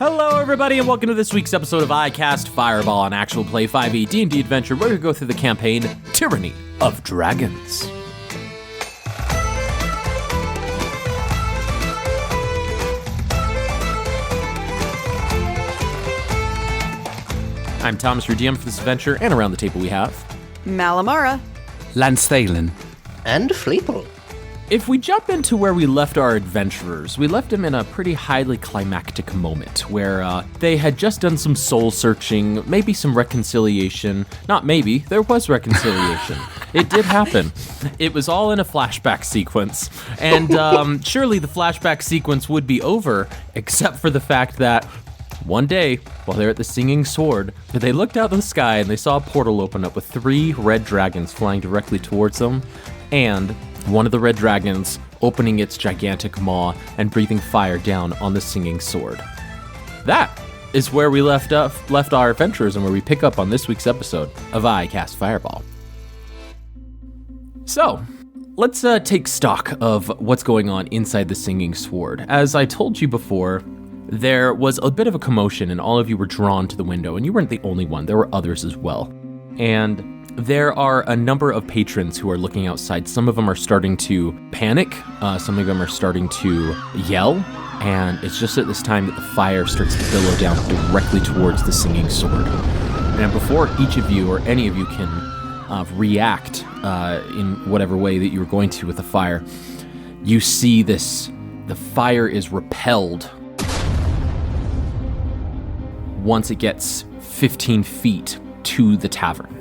Hello, everybody, and welcome to this week's episode of iCast Fireball, an actual play 5e D&D adventure where we go through the campaign Tyranny of Dragons. I'm Thomas, your DM for this adventure, and around the table we have Malamara, Lance Thalen, and Fleeple. If we jump into where we left our adventurers, we left them in a pretty highly climactic moment where they had just done some soul searching, maybe some reconciliation. Not maybe, there was reconciliation. It did happen. It was all in a flashback sequence. And surely the flashback sequence would be over, except for the fact that one day, while they're at the Singing Sword, they looked out in the sky and they saw a portal open up with 3 red dragons flying directly towards them, and one of the red dragons opening its gigantic maw and breathing fire down on the Singing Sword. That is where we left our adventurers and where we pick up on this week's episode of iCast Fireball. So, let's take stock of what's going on inside the Singing Sword. As I told you before, there was a bit of a commotion and all of you were drawn to the window, and you weren't the only one. There were others as well. And there are a number of patrons who are looking outside. Some of them are starting to panic. Some of them are starting to yell. And it's just at this time that the fire starts to billow down directly towards the Singing Sword. And before each of you or any of you can react in whatever way that you're going to with the fire, you see the fire is repelled once it gets 15 feet to the tavern.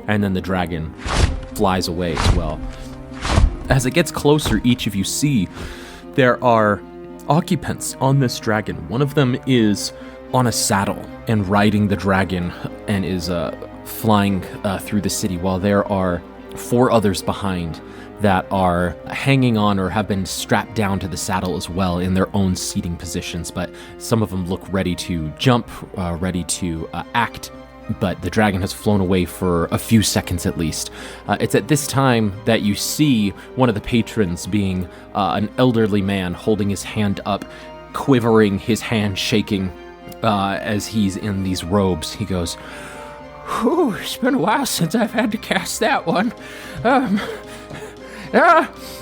And then the dragon flies away as well. As it gets closer, each of you see there are occupants on this dragon. One of them is on a saddle and riding the dragon and is flying through the city, while there are 4 others behind that are hanging on or have been strapped down to the saddle as well in their own seating positions. But some of them look ready to jump, ready to act. But the dragon has flown away for a few seconds at least. It's at this time that you see one of the patrons being an elderly man holding his hand up, quivering, his hand shaking as he's in these robes. He goes, "Whew, it's been a while since I've had to cast that one.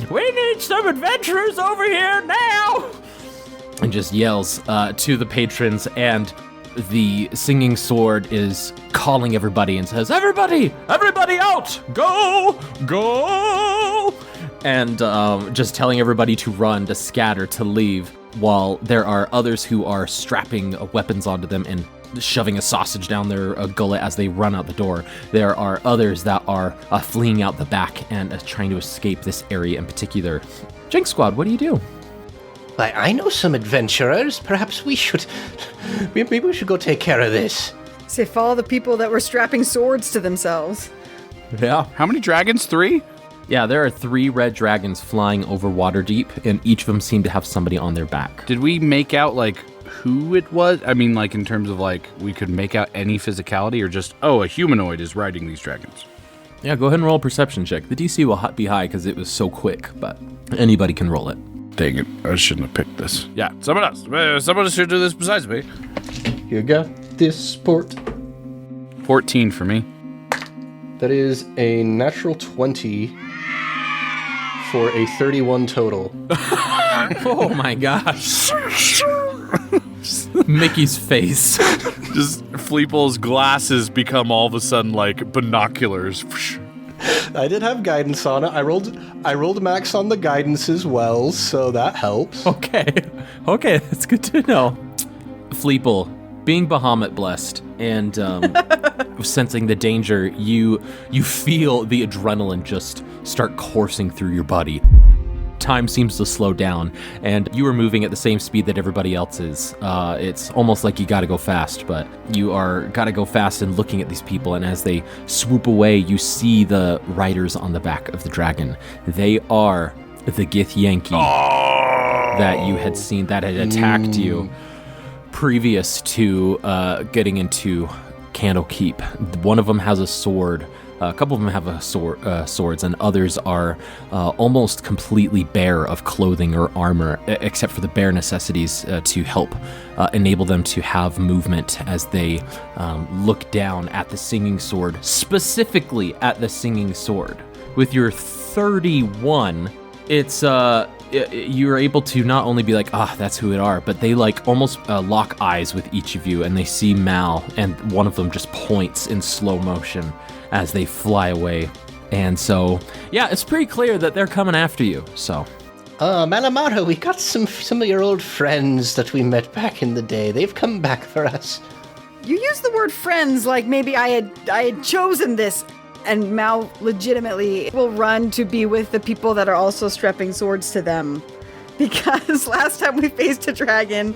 We need some adventurers over here now!" And just yells to the patrons, and the Singing Sword is calling everybody and says, everybody out! Go! And just telling everybody to run, to scatter, to leave, while there are others who are strapping weapons onto them and shoving a sausage down their gullet as they run out the door. There are others that are fleeing out the back and trying to escape this area in particular. Jhank Squad, what do you do? I know some adventurers. Perhaps we should go take care of this. say follow the people that were strapping swords to themselves. Yeah. How many dragons? 3? Yeah, there are 3 red dragons flying over Waterdeep, and each of them seem to have somebody on their back. Did we make out, who it was? I mean, in terms of, we could make out any physicality, or just, a humanoid is riding these dragons? Yeah, go ahead and roll a perception check. The DC will be high because it was so quick, but anybody can roll it. Dang it, I shouldn't have picked this. Yeah, someone else. Someone should do this besides me. You got this, sport. 14 for me. That is a natural 20 for a 31 total. Oh my gosh. Mickey's face. Just Fleeple's glasses become all of a sudden binoculars. I did have guidance on it. I rolled max on the guidance as well, so that helps. Okay, that's good to know. Fleeple, being Bahamut blessed and sensing the danger, you feel the adrenaline just start coursing through your body. Time seems to slow down, and you are moving at the same speed that everybody else is. It's almost like you gotta go fast, but you gotta go fast and looking at these people, and as they swoop away, you see the riders on the back of the dragon. They are the Githyanki that you had seen that had attacked you previous to getting into Candlekeep. One of them has a sword A couple of them have swords, and others are almost completely bare of clothing or armor, except for the bare necessities to help enable them to have movement as they look down at the singing sword, specifically at the singing sword. With your 31, it's you're able to not only be like, that's who it are, but they like almost lock eyes with each of you, and they see Mal, and one of them just points in slow motion as they fly away. And so, yeah, it's pretty clear that they're coming after you, so. Malamara, we got some of your old friends that we met back in the day. They've come back for us. You use the word friends like maybe I had chosen this. And Mal legitimately will run to be with the people that are also strapping swords to them. Because last time we faced a dragon,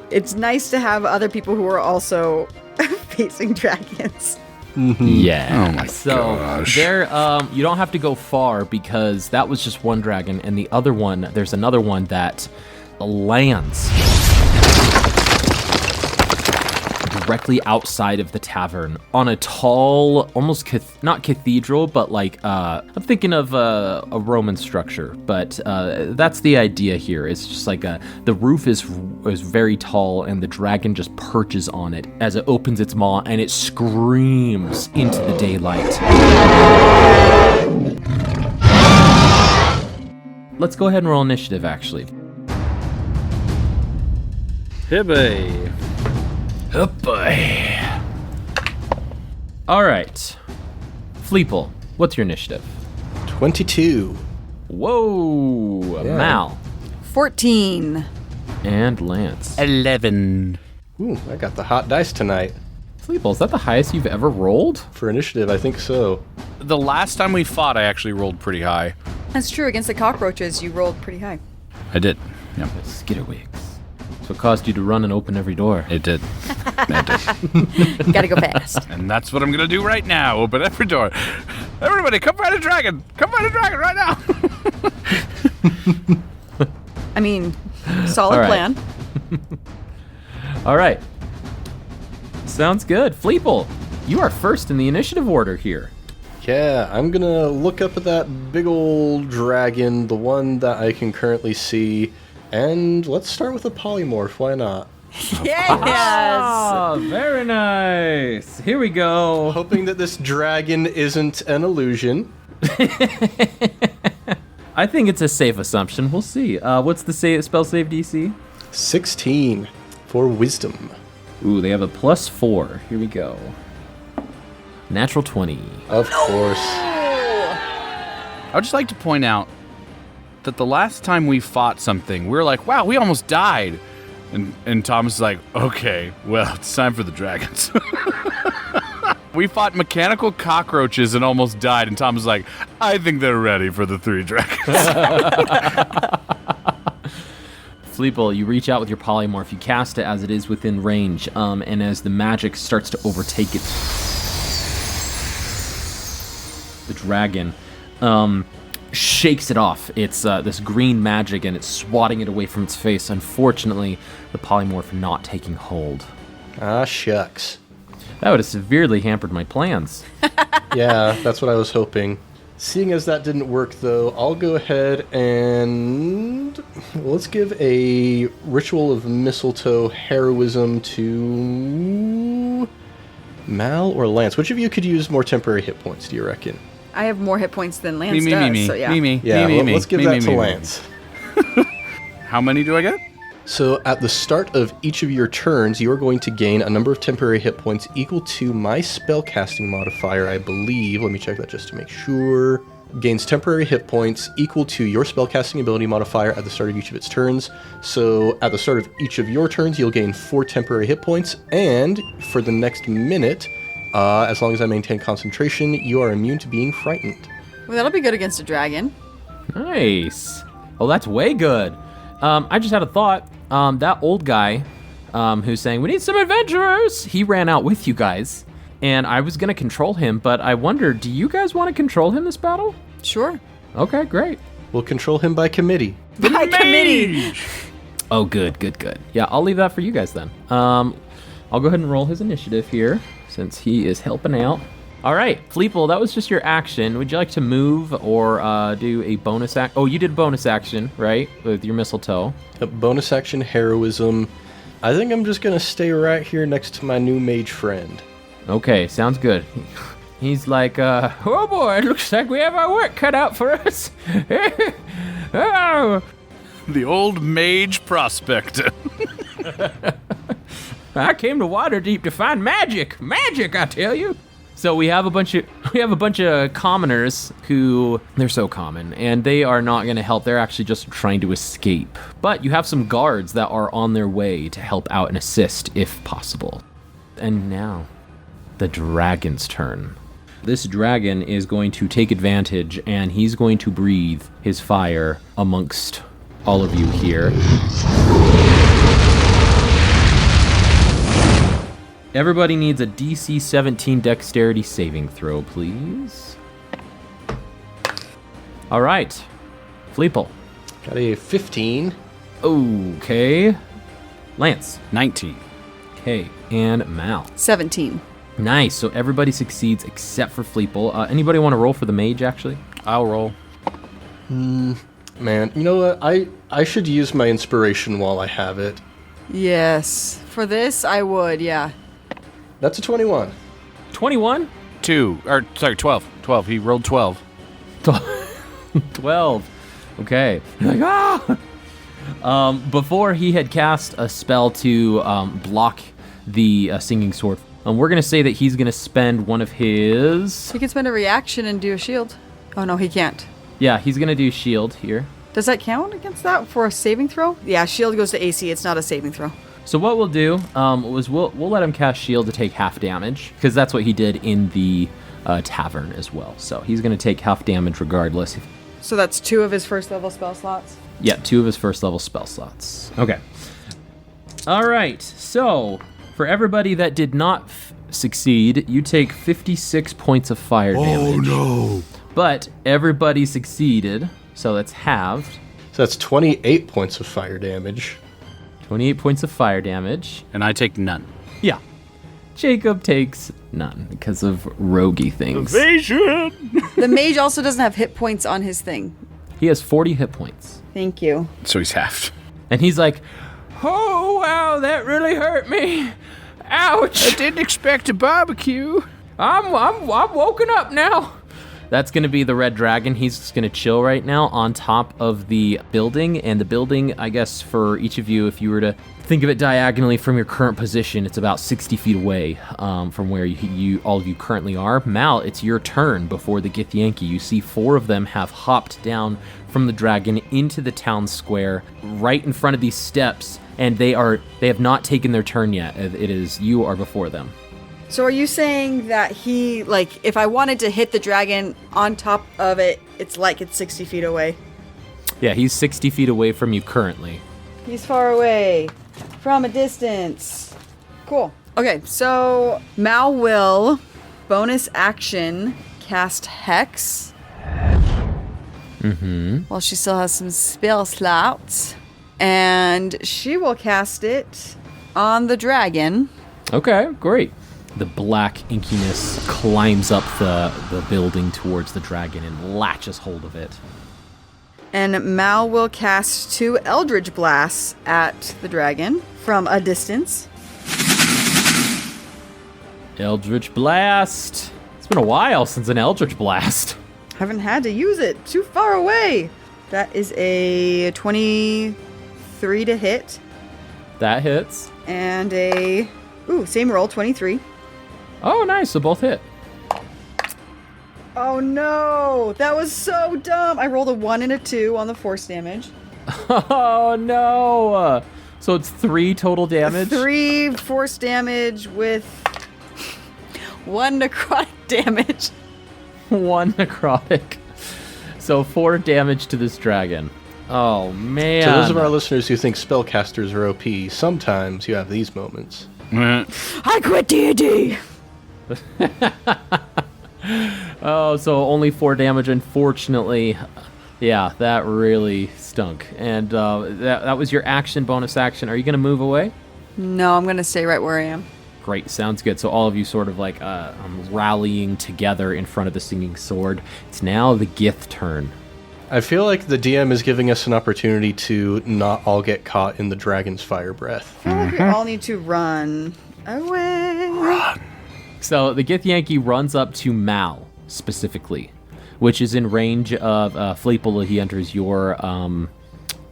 it's nice to have other people who are also facing dragons. Mm-hmm. Yeah. Oh my gosh. There, you don't have to go far because that was just one dragon, and the other one, there's another one that lands directly outside of the tavern on a tall, almost not cathedral, but like I'm thinking of a Roman structure. But that's the idea here. It's just like the roof is very tall, and the dragon just perches on it as it opens its maw, and it screams into the daylight. Let's go ahead and roll initiative, actually. Hibby. Oh boy. All right. Fleeple, what's your initiative? 22. Whoa. Yeah. Mal. 14. And Lance. 11. Ooh, I got the hot dice tonight. Fleeple, is that the highest you've ever rolled? For initiative, I think so. The last time we fought, I actually rolled pretty high. That's true. Against the cockroaches, you rolled pretty high. I did. Yeah, Skitterwigs. So it caused you to run and open every door. it did. It did. Gotta go fast. And that's what I'm going to do right now. Open every door. Everybody, come fight a dragon. Come fight a dragon right now. I mean, solid All right. plan. All right. Sounds good. Fleeple, you are first in the initiative order here. Yeah, I'm gonna look up at that big old dragon, the one that I can currently see, and let's start with a polymorph, why not? Yes. Ah, very nice. Here we go. Hoping that this dragon isn't an illusion. I think it's a safe assumption. We'll see. What's the spell save DC? 16 for wisdom. Ooh, they have a +4. Here we go. Natural 20. Of course. I would just like to point out that the last time we fought something, we were like, wow, we almost died. And Thomas is like, okay, well, it's time for the dragons. We fought mechanical cockroaches and almost died, and Thomas is like, I think they're ready for the 3 dragons. Fleeple, you reach out with your polymorph. You cast it as it is within range, and as the magic starts to overtake it, the dragon shakes it off. It's this green magic, and it's swatting it away from its face. Unfortunately, the polymorph not taking hold. Ah, shucks. That would have severely hampered my plans. Yeah, that's what I was hoping. Seeing as that didn't work, though, I'll go ahead and let's give a Ritual of Mistletoe heroism to Mal or Lance. Which of you could use more temporary hit points, do you reckon? I have more hit points than Lance me, does, me, so yeah. me. Yeah, let's give that to me. Lance. How many do I get? So at the start of each of your turns, you are going to gain a number of temporary hit points equal to my spellcasting modifier, I believe. Let me check that just to make sure. Gains temporary hit points equal to your spellcasting ability modifier at the start of each of its turns. So at the start of each of your turns, you'll gain 4 temporary hit points, and for the next minute, as long as I maintain concentration, you are immune to being frightened. Well, that'll be good against a dragon. Nice. Oh, that's way good. I just had a thought. That old guy who's saying, we need some adventurers, he ran out with you guys. And I was going to control him, but I wonder, do you guys want to control him this battle? Sure. Okay, great. We'll control him by committee. By committee. Oh, good. Yeah, I'll leave that for you guys then. I'll go ahead and roll his initiative here, since he is helping out. All right, Fleeple, that was just your action. Would you like to move or do a bonus act? Oh, you did bonus action, right, with your mistletoe. Bonus action heroism. I think I'm just going to stay right here next to my new mage friend. Okay, sounds good. He's like, oh boy, it looks like we have our work cut out for us. Oh. The old mage prospector. I came to Waterdeep to find magic. Magic, I tell you. So we have a bunch of commoners who, they're so common, and they are not going to help. They're actually just trying to escape. But you have some guards that are on their way to help out and assist if possible. And now, the dragon's turn. This dragon is going to take advantage, and he's going to breathe his fire amongst all of you here. Everybody needs a DC 17 dexterity saving throw, please. All right. Fleeple. Got a 15. Okay. Lance. 19. Okay. And Mal. 17. Nice. So everybody succeeds except for Fleeple. Anybody want to roll for the mage, actually? I'll roll. Man, you know what? I should use my inspiration while I have it. Yes. For this, I would, yeah. That's a 21. 21? 12. 12. He rolled 12. 12. Okay. You're like, ah! Before he had cast a spell to block the singing sword, we're going to say that he's going to spend one of his... He can spend a reaction and do a shield. Oh, no, he can't. Yeah, he's going to do shield here. Does that count against that for a saving throw? Yeah, shield goes to AC. It's not a saving throw. So what we'll do is we'll let him cast shield to take half damage, because that's what he did in the tavern as well. So he's going to take half damage regardless. So that's 2 of his first level spell slots? Yeah, 2 of his first level spell slots. Okay. All right. So for everybody that did not succeed, you take 56 points of fire damage. Oh, no. But everybody succeeded, so that's halved. So that's 28 points of fire damage. 28 points of fire damage. And I take none. Yeah. Jacob takes none because of roguey things. Evasion! The mage also doesn't have hit points on his thing. He has 40 hit points. Thank you. So he's halved. And he's like, oh, wow, that really hurt me. Ouch. I didn't expect a barbecue. I'm woken up now. That's going to be the red dragon. He's just going to chill right now on top of the building. And the building, I guess, for each of you, if you were to think of it diagonally from your current position, it's about 60 feet away from where all of you currently are. Mal, it's your turn before the Githyanki. You see 4 of them have hopped down from the dragon into the town square right in front of these steps. And they have not taken their turn yet. It is you are before them. So are you saying that he, like, if I wanted to hit the dragon on top of it, it's 60 feet away? Yeah, he's 60 feet away from you currently. He's far away from a distance. Cool. Okay, so Mal will bonus action cast Hex. While she still has some spell slots. And she will cast it on the dragon. Okay, great. The black inkiness climbs up the building towards the dragon and latches hold of it. And Mal will cast 2 Eldritch Blasts at the dragon from a distance. Eldritch Blast. It's been a while since an Eldritch Blast. Haven't had to use it. Too far away. That is a 23 to hit. That hits. And a... Ooh, same roll, 23. Oh, nice. So both hit. Oh no! That was so dumb! I rolled a 1 and a 2 on the force damage. Oh no! So it's 3 total damage? 3 force damage with 1 necrotic damage. 1 necrotic. So 4 damage to this dragon. Oh man. To those of our listeners who think spellcasters are OP, sometimes you have these moments. I quit D&D! Oh, so only 4 damage, unfortunately. Yeah, that really stunk. And that was your action, bonus action. Are you going to move away? No, I'm going to stay right where I am. Great, sounds good. So all of you sort of like rallying together in front of the singing sword. It's now the Gith turn. I feel like the DM is giving us an opportunity to not all get caught in the dragon's fire breath. I feel like we all need to run away. So the Gith Yankee runs up to Mal, specifically, which is in range of Fleeple. He enters your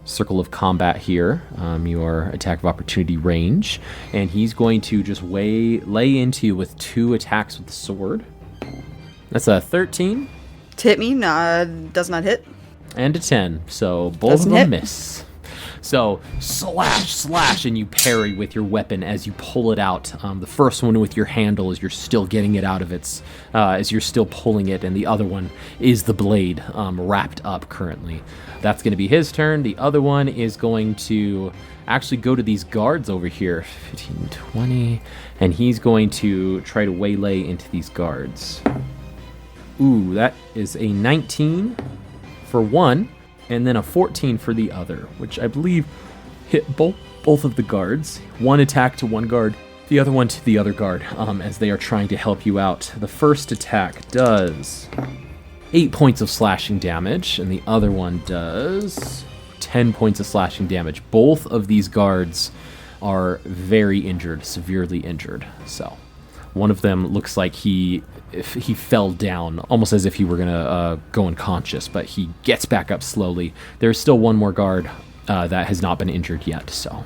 circle of combat here, your attack of opportunity range, and he's going to just lay into you with 2 attacks with the sword. That's a 13. Hit me, does not hit. And a 10, so both Doesn't of them hit. miss. So slash, and you parry with your weapon as you pull it out. The first one with your handle as you're still getting it out of its, as you're still pulling it, and the other one is the blade wrapped up currently. That's going to be his turn. The other one is going to actually go to these guards over here, 15, 20, and he's going to try to waylay into these guards. Ooh, that is a 19 for one, and then a 14 for the other, which I believe hit both of the guards. One attack to one guard, the other one to the other guard, as they are trying to help you out. The first attack does 8 points of slashing damage, and the other one does 10 points of slashing damage. Both of these guards are very injured, severely injured. So one of them looks like he fell down, almost as if he were going to go unconscious, but he gets back up slowly. There's still one more guard that has not been injured yet. So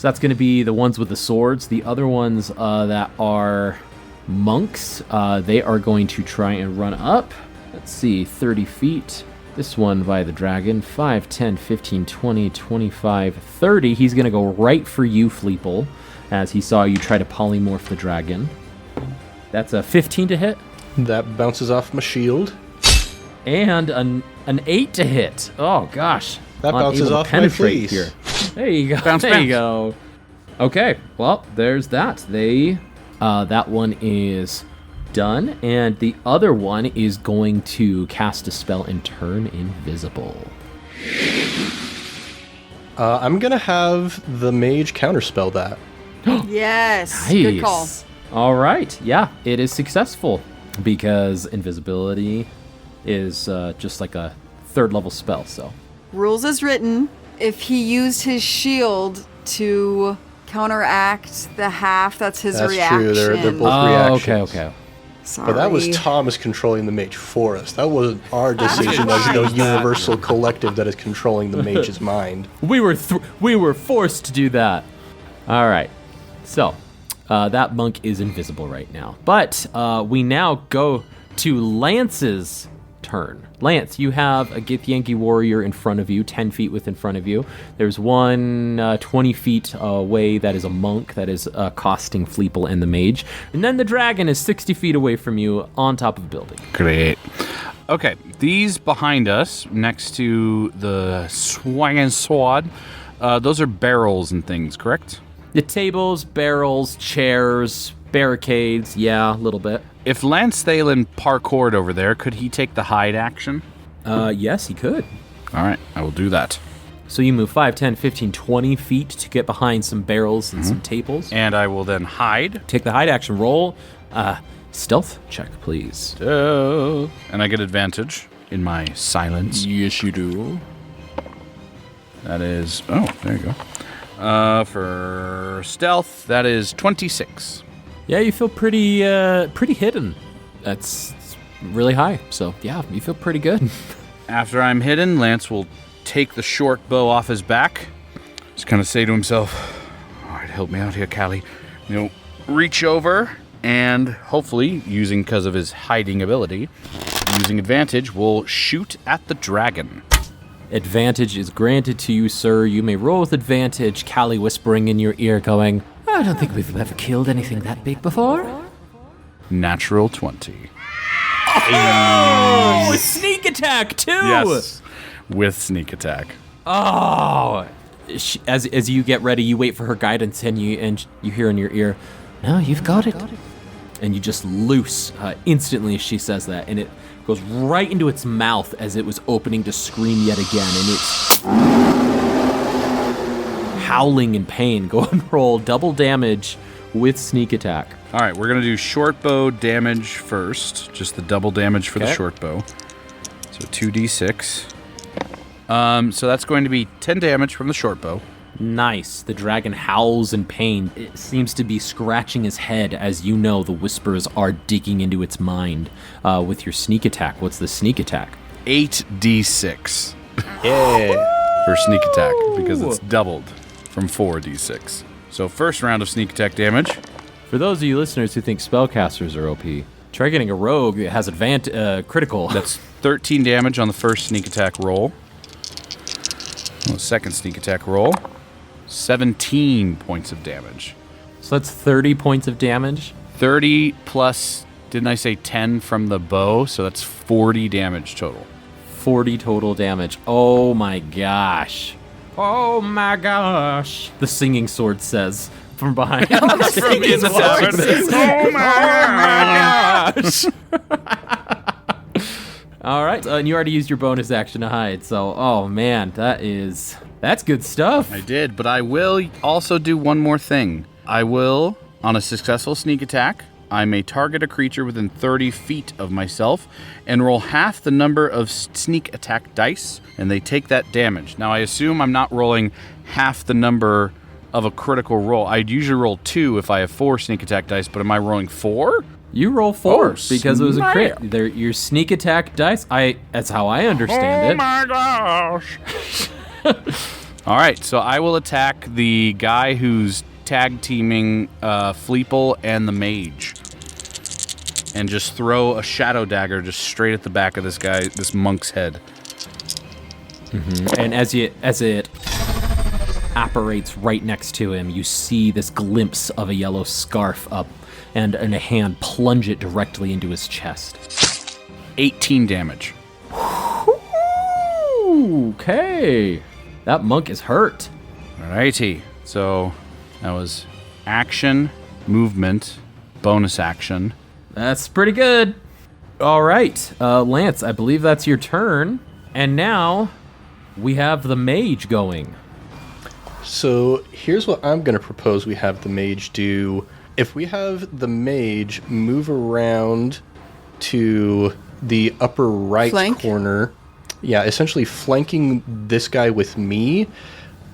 that's going to be the ones with the swords. The other ones that are monks, they are going to try and run up. Let's see, 30 feet. This one by the dragon, 5, 10, 15, 20, 25, 30. He's going to go right for you, Fleeple, as he saw you try to polymorph the dragon. That's a 15 to hit. That bounces off my shield. And an 8 to hit. Oh, gosh. That bounces off my fleece. Here. There you go. Bounce, there bounce. you go. Okay, well, there's that. That one is done, and the other one is going to cast a spell and turn invisible. I'm going to have the mage counterspell that. Yes, good call. Nice. All right. Yeah, it is successful because invisibility is just like a 3rd level spell. So Rules as written. If he used his shield to counteract the half, that's his That's reaction. true. They're both reactions. okay. Sorry. But that was Thomas controlling the mage for us. That wasn't our decision as the universal collective that is controlling the mage's mind. We were forced to do that. All right. So that monk is invisible right now. But we now go to Lance's turn. Lance, you have a Githyanki warrior in front of you, 10 feet in front of you. There's one 20 feet away that is a monk that is accosting Fleeple and the mage. And then the dragon is 60 feet away from you on top of a building. Great. Okay, these behind us, next to the Jhank Squad, those are barrels and things, correct? The tables, barrels, chairs, barricades, yeah, a little bit. If Lance Thalen parkoured over there, could he take the hide action? Yes, he could. All right, I will do that. So you move 5, 10, 15, 20 feet to get behind some barrels and some tables. And I will then hide. Take the hide action roll. Stealth check, please. And I get advantage in my silence. Yes, you do. That is... Oh, there you go. For stealth, that is 26. Yeah, you feel pretty hidden. That's really high. So, yeah, you feel pretty good. After I'm hidden, Lance will take the short bow off his back. Just kind of say to himself, all right, help me out here, Callie. Reach over and hopefully, because of his hiding ability, using advantage, will shoot at the dragon. Advantage is granted to you, sir. You may roll with advantage. Callie whispering in your ear going, I don't think we've ever killed anything that big before. Natural 20. Oh, with sneak attack, too! Yes, with sneak attack. Oh! As you get ready, you wait for her guidance, and you hear in your ear, no, you've got it. And you just loose instantly as she says that, and it goes right into its mouth as it was opening to scream yet again, and it's howling in pain. Go and roll double damage with sneak attack. All right, we're going to do short bow damage first. Just the double damage for the short bow. So 2d6. So that's going to be 10 damage from the short bow. Nice. The dragon howls in pain. It seems to be scratching his head as you know the whispers are digging into its mind. With your sneak attack, what's the sneak attack? 8d6 Yeah. for sneak attack because it's doubled from 4d6. So first round of sneak attack damage. For those of you listeners who think spellcasters are OP, try getting a rogue that has critical. That's 13 damage on the first sneak attack roll. The second sneak attack roll. 17 points of damage. So that's 30 points of damage. 30 plus, didn't I say 10 from the bow? So that's 40 damage total. 40 total damage. Oh my gosh. Oh my gosh. The singing sword says from behind. In the tavern. Oh my gosh. All right. And you already used your bonus action to hide. So, oh man, that's good stuff. I did, but I will also do one more thing. I will, on a successful sneak attack, I may target a creature within 30 feet of myself and roll half the number of sneak attack dice, and they take that damage. Now, I assume I'm not rolling half the number of a critical roll. I'd usually roll 2 if I have 4 sneak attack dice, but am I rolling 4? You roll 4 Oh, because it was a crit. snap. They're your sneak attack dice. That's how I understand it. my gosh. All right, so I will attack the guy who's tag teaming Fleeple and the mage, and just throw a shadow dagger just straight at the back of this monk's head. And as it apparates right next to him, you see this glimpse of a yellow scarf up and a hand plunge it directly into his chest. 18 damage. Okay. That monk is hurt. Alrighty, so that was action, movement, bonus action. That's pretty good. All right, Lance, I believe that's your turn. And now we have the mage going. So here's what I'm going to propose we have the mage do. If we have the mage move around to the upper right Flank? corner, yeah, essentially flanking this guy with me,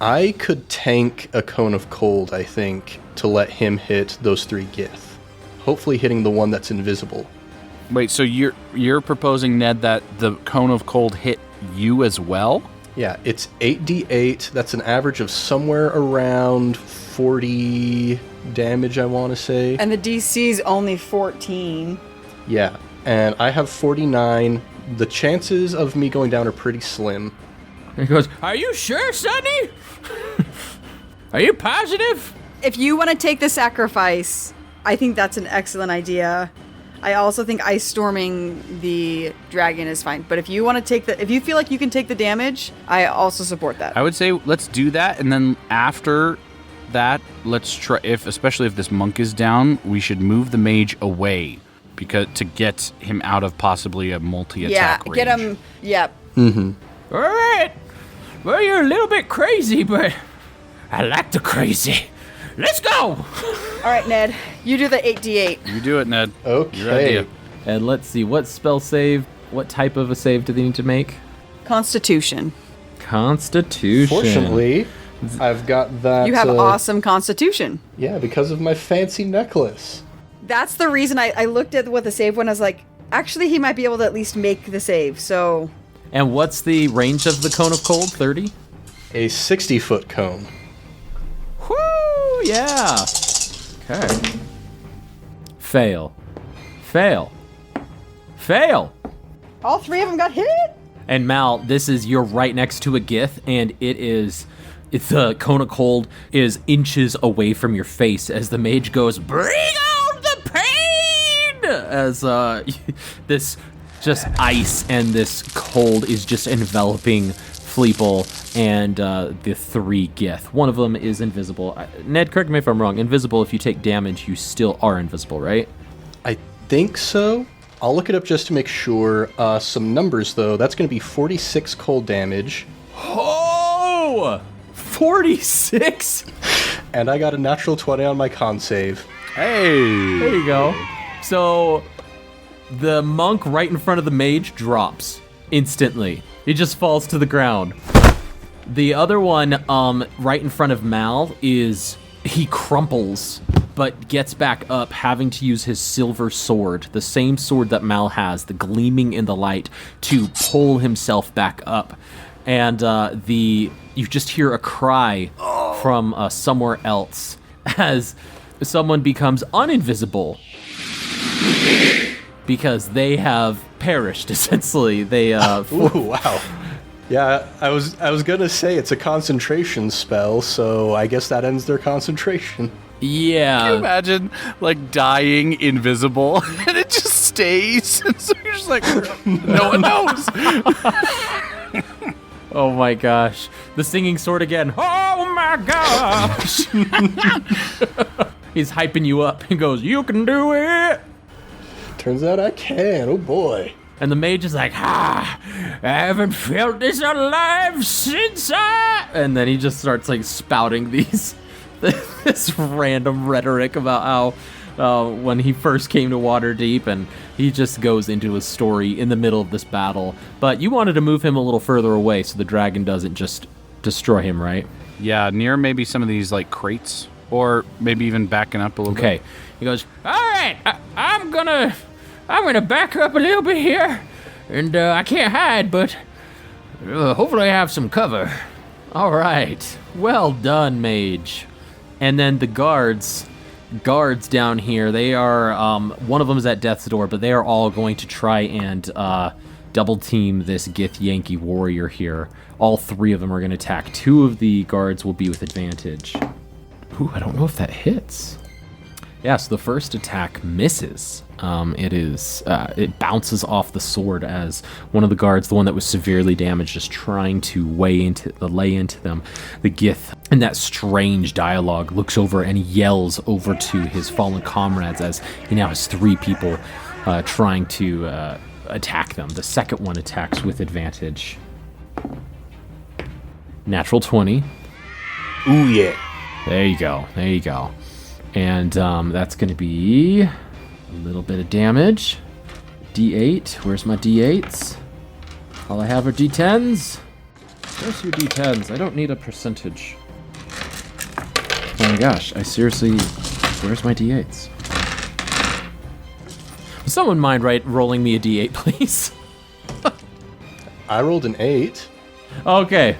I could tank a cone of cold, I think, to let him hit those 3 Gith. Hopefully hitting the one that's invisible. Wait, so you're proposing, Ned, that the cone of cold hit you as well? Yeah, it's 8d8. That's an average of somewhere around 40 damage, I want to say. And the DC's only 14. Yeah, and I have 49. The chances of me going down are pretty slim. He goes, "Are you sure, Sonny? Are you positive?" If you want to take the sacrifice, I think that's an excellent idea. I also think ice storming the dragon is fine. But if you want to if you feel like you can take the damage, I also support that. I would say let's do that, and then after that, let's try. Especially if this monk is down, we should move the mage away to get him out of possibly a multi-attack range. Get him. Yep. All right. Well, you're a little bit crazy, but I like the crazy. Let's go. All right, Ned. You do the 8d8. You do it, Ned. Okay. Your idea. And let's see, what spell save, what type of a save do they need to make? Constitution. Constitution. Fortunately, I've got that. You have awesome constitution. Yeah, because of my fancy necklace. That's the reason I looked at what the save when I was like, actually, he might be able to at least make the save. So. And what's the range of the cone of cold? 30? A 60-foot cone. Whoo, yeah. Okay. Fail. Fail. Fail. All 3 of them got hit. And Mal, you're right next to a Gith, and it's the cone of cold is inches away from your face as the mage goes, "Bring on the pain!" As this just ice and this cold is just enveloping Fleeple and the 3 Gith. One of them is invisible. Ned, correct me if I'm wrong. Invisible, if you take damage, you still are invisible, right? I think so. I'll look it up just to make sure. Some numbers, though. That's going to be 46 cold damage. Oh! 46? And I got a natural 20 on my con save. Hey! There you go. So the monk right in front of the mage drops instantly. He just falls to the ground. The other one, right in front of Mal, he crumples, but gets back up, having to use his silver sword, the same sword that Mal has, the gleaming in the light, to pull himself back up. And you just hear a cry from somewhere else as someone becomes uninvisible because they have perished, essentially. They Ooh, wow. Yeah, I was gonna say it's a concentration spell, so I guess that ends their concentration. Yeah. Can you imagine, like, dying invisible, and it just stays? And so you're just like, no one knows. Oh my gosh. The singing sword again. Oh my gosh. He's hyping you up and goes, you can do it. Turns out I can, oh boy. And the mage is like, I haven't felt this alive since I... And then he just starts like spouting this random rhetoric about how when he first came to Waterdeep, and he just goes into a story in the middle of this battle. But you wanted to move him a little further away so the dragon doesn't just destroy him, right? Yeah, near maybe some of these, like, crates, or maybe even backing up a little bit. Okay. He goes, all right, I'm gonna back up a little bit here, and I can't hide, but hopefully I have some cover. All right, well done, mage. And then the guards down here, they are, one of them is at death's door, but they are all going to try and double team this Gith-Yankee warrior here. All three of them are going to attack. Two of the guards will be with advantage. Ooh, I don't know if that hits. Yeah, so the first attack misses. It bounces off the sword as one of the guards, the one that was severely damaged, is trying to lay into them. The Gith, in that strange dialogue, looks over and yells over to his fallen comrades as he now has three people trying to attack them. The second one attacks with advantage. Natural 20. Ooh, yeah. There you go. And that's going to be a little bit of damage. D8. Where's my D8s? All I have are D10s. Where's your D10s? I don't need a percentage. Oh my gosh. I seriously... Where's my D8s? Would someone mind rolling me a D8, please? I rolled an 8. Okay.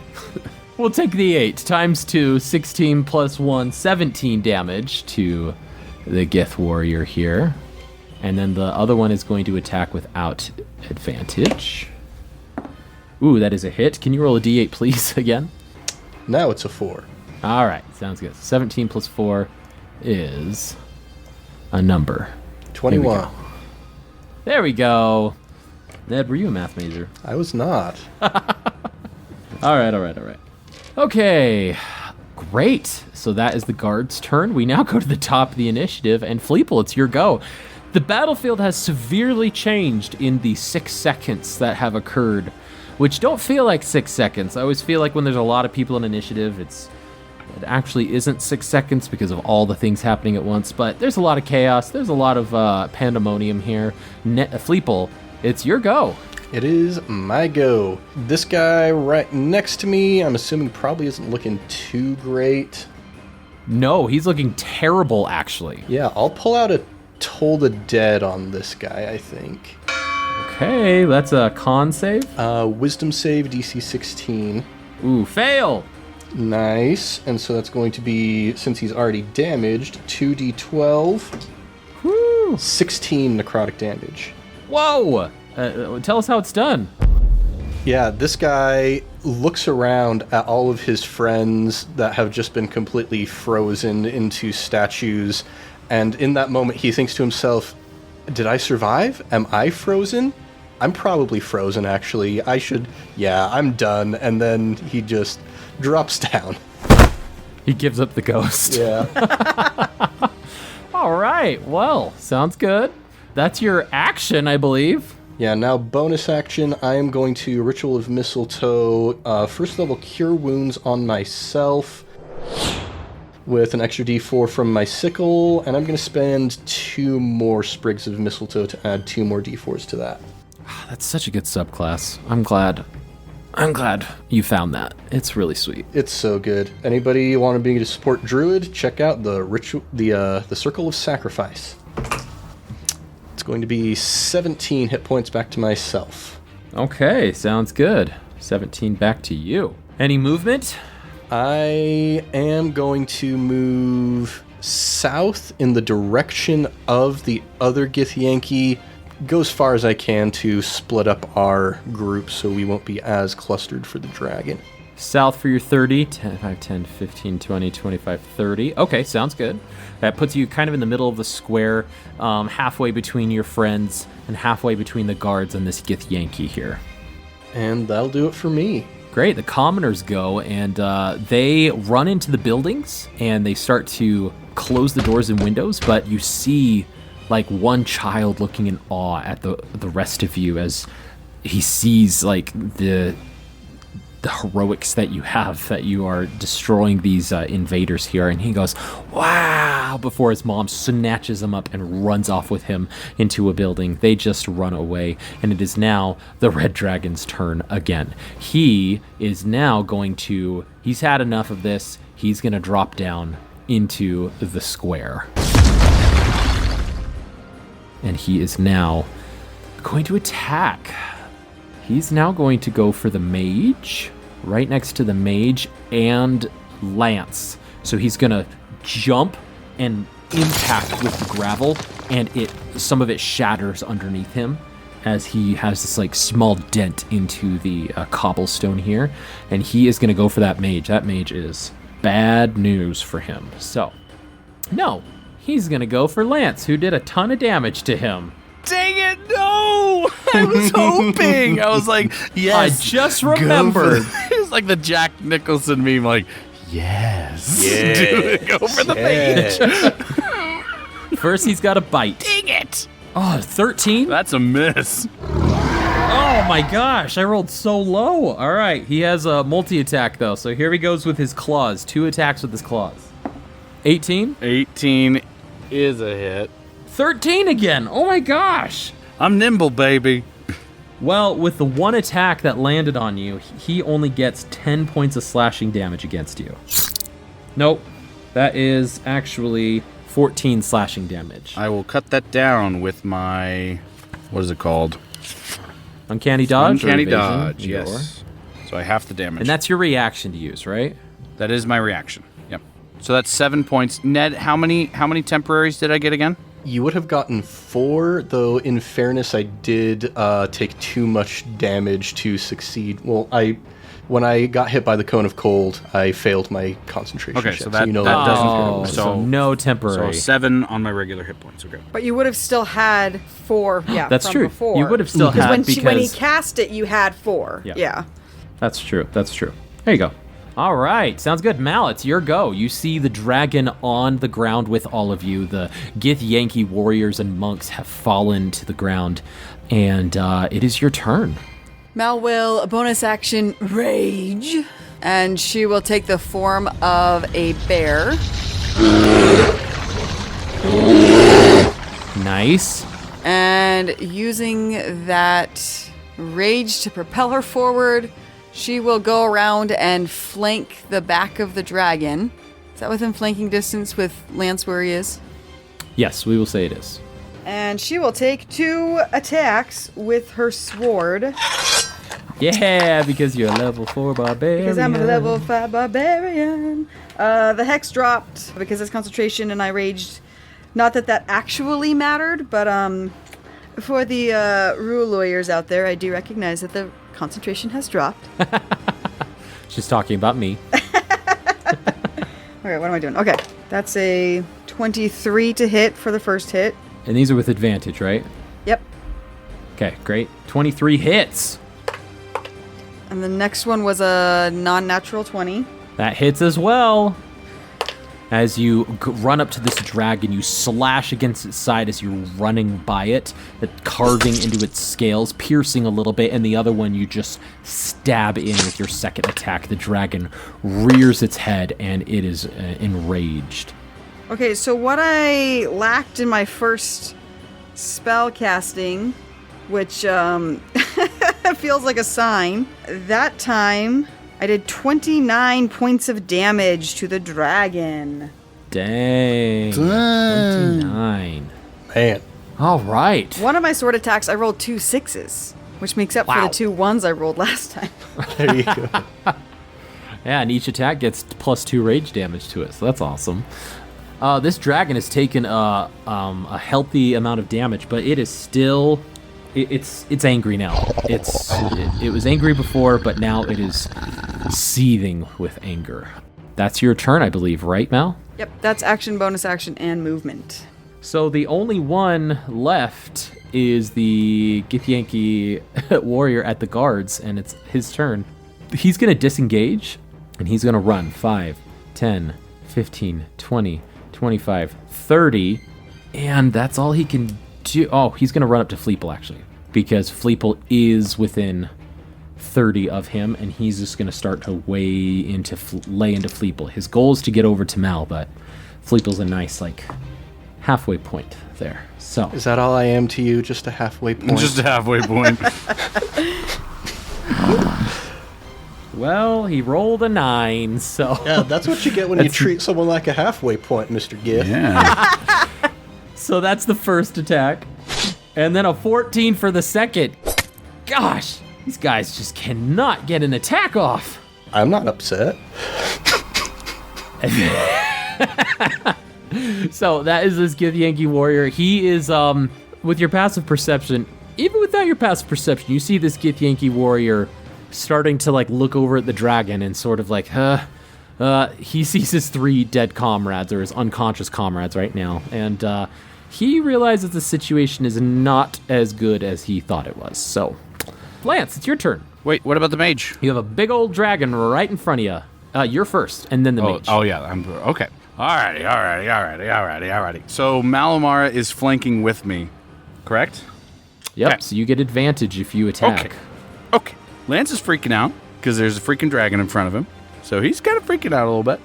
We'll take the 8 times 2, 16 plus 1, 17 damage to the Gith warrior here. And then the other one is going to attack without advantage. Ooh, that is a hit. Can you roll a d8, please, again? Now it's a 4. All right, sounds good. 17 plus 4 is a number. 21. There we go. Ned, were you a math major? I was not. All right. Okay, great. So that is the guard's turn. We now go to the top of the initiative, and Fleeple, it's your go. The battlefield has severely changed in the 6 seconds that have occurred, which don't feel like 6 seconds. I always feel like when there's a lot of people in initiative, it actually isn't 6 seconds because of all the things happening at once, but there's a lot of chaos. There's a lot of pandemonium here. Fleeple, it's your go. It is my go. This guy right next to me, I'm assuming probably isn't looking too great. No, he's looking terrible, actually. Yeah, I'll pull out a Toll the Dead on this guy, I think. Okay, that's a con save. Wisdom save, DC 16. Ooh, fail. Nice. And so that's going to be, since he's already damaged, 2d12. Woo. 16 necrotic damage. Whoa. Tell us how it's done. Yeah, this guy looks around at all of his friends that have just been completely frozen into statues, and in that moment he thinks to himself, did I survive? Am I frozen? I'm probably frozen, actually. I'm done. And then he just drops down. He gives up the ghost. Yeah. All right, well, sounds good. That's your action, I believe. Yeah, now bonus action, I am going to Ritual of Mistletoe, first level Cure Wounds on myself. with an extra d4 from my sickle, and I'm going to spend 2 more sprigs of mistletoe to add 2 more d4s to that. That's such a good subclass. I'm glad you found that. It's really sweet. It's so good. Anybody want to be to support Druid? Check out the ritual, the Circle of Sacrifice. It's going to be 17 hit points back to myself. Okay, sounds good. 17 back to you. Any movement? I am going to move south in the direction of the other Githyanki. Go as far as I can to split up our group so we won't be as clustered for the dragon. South for your 30, 10, 5, 10, 15, 20, 25, 30. Okay, sounds good. That puts you kind of in the middle of the square, halfway between your friends and halfway between the guards and this Githyanki here. And that'll do it for me. Great, the commoners go, and they run into the buildings, and they start to close the doors and windows, but you see like one child looking in awe at the rest of you as he sees like the heroics that you have, that you are destroying these invaders here, and he goes, wow, before his mom snatches him up and runs off with him into a building. They just run away, and it is now the Red Dragon's turn again. He is now going to, he's had enough of this, he's going to drop down into the square. And he is now going to attack. He's now going to go for the mage, right next to the mage and Lance. So he's going to jump and impact with the gravel, and some of it shatters underneath him as he has this like small dent into the cobblestone here. And he is going to go for that mage. That mage is bad news for him. So, no, he's going to go for Lance, who did a ton of damage to him. Dang it, no! I was hoping. I was like, yes. I just remembered. It was like the Jack Nicholson meme, like, yes. Go for the mage. First, he's got a bite. Dang it! Oh, 13? That's a miss. Oh my gosh, I rolled so low. All right, he has a multi-attack though, so here he goes with his claws. 2 attacks with his claws. 18? 18 is a hit. 13 again. Oh my gosh. I'm nimble, baby. Well, with the 1 attack that landed on you, he only gets 10 points of slashing damage against you. Nope. That is actually 14 slashing damage. I will cut that down with my, what is it called? Uncanny dodge? Uncanny or evasion? dodge, yes. So I half the damage. And that's your reaction to use, right? That is my reaction. Yep. So that's 7 points. Ned, how many temporaries did I get again? You would have gotten 4, though in fairness, I did take too much damage to succeed. Well, when I got hit by the Cone of Cold, I failed my concentration Okay, check, so that that doesn't count. count. So no temporary. So 7 on my regular hit points. Okay. But you would have still had 4. Yeah, That's from true. Before. You would have still had when because when he cast it, you had 4. Yeah. Yeah. That's true. That's true. There you go. All right. Sounds good. Mal, it's your go. You see the dragon on the ground with all of you. The Githyanki warriors and monks have fallen to the ground, and it is your turn. Mal will bonus action rage, and she will take the form of a bear. Nice. And using that rage to propel her forward, she will go around and flank the back of the dragon. Is that within flanking distance with Lance where he is? Yes, we will say it is. And she will take 2 attacks with her sword. Yeah, because you're a level 4 barbarian. Because I'm a level 5 barbarian. The hex dropped because it's concentration and I raged. Not that that actually mattered, but for the rule lawyers out there, I do recognize that the concentration has dropped. She's talking about me. Okay, what am I doing? Okay, that's a 23 to hit for the first hit. And these are with advantage, right? Yep. Okay, great. 23 hits. And the next one was a non-natural 20. That hits as well. As you run up to this dragon, you slash against its side as you're running by it, carving into its scales, piercing a little bit, and the other one you just stab in with your second attack. The dragon rears its head, and it is enraged. Okay, so what I lacked in my first spell casting, which feels like a sign, that time I did 29 points of damage to the dragon. Dang. 29. Man. All right. One of my sword attacks, I rolled 2 6s, which makes up for the 2 1s I rolled last time. There you go. Yeah, and each attack gets +2 rage damage to it, so that's awesome. This dragon has taken a healthy amount of damage, but it is still... It's angry now. It was angry before, but now it is seething with anger. That's your turn, I believe, right, Mal? Yep, that's action, bonus action, and movement. So the only one left is the Githyanki warrior at the guards, and it's his turn. He's going to disengage, and he's going to run 5, 10, 15, 20, 25, 30, and that's all he can do. Oh, he's going to run up to Fleeple, actually, because Fleeple is within 30 of him, and he's just going to start to lay into Fleeple. His goal is to get over to Mal, but Fleeple's a nice, halfway point there. So Is that all I am to you? Just a halfway point? Just a halfway point. well, he rolled a 9, so... Yeah, that's what you get when you treat someone like a halfway point, Mr. Giff. Yeah. So that's the first attack. And then a 14 for the second. Gosh, these guys just cannot get an attack off. I'm not upset. So that is this Githyanki warrior. He is, with your passive perception, even without your passive perception, you see this Githyanki warrior starting to, look over at the dragon and sort of he sees his 3 dead comrades, or his unconscious comrades right now, and, he realizes the situation is not as good as he thought it was. So, Lance, it's your turn. Wait, what about the mage? You have a big old dragon right in front of you. You're first, and then the mage. Oh, yeah. Okay. Alrighty. So Malamara is flanking with me, correct? Yep, okay. So you get advantage if you attack. Okay. Lance is freaking out because there's a freaking dragon in front of him. So he's kind of freaking out a little bit.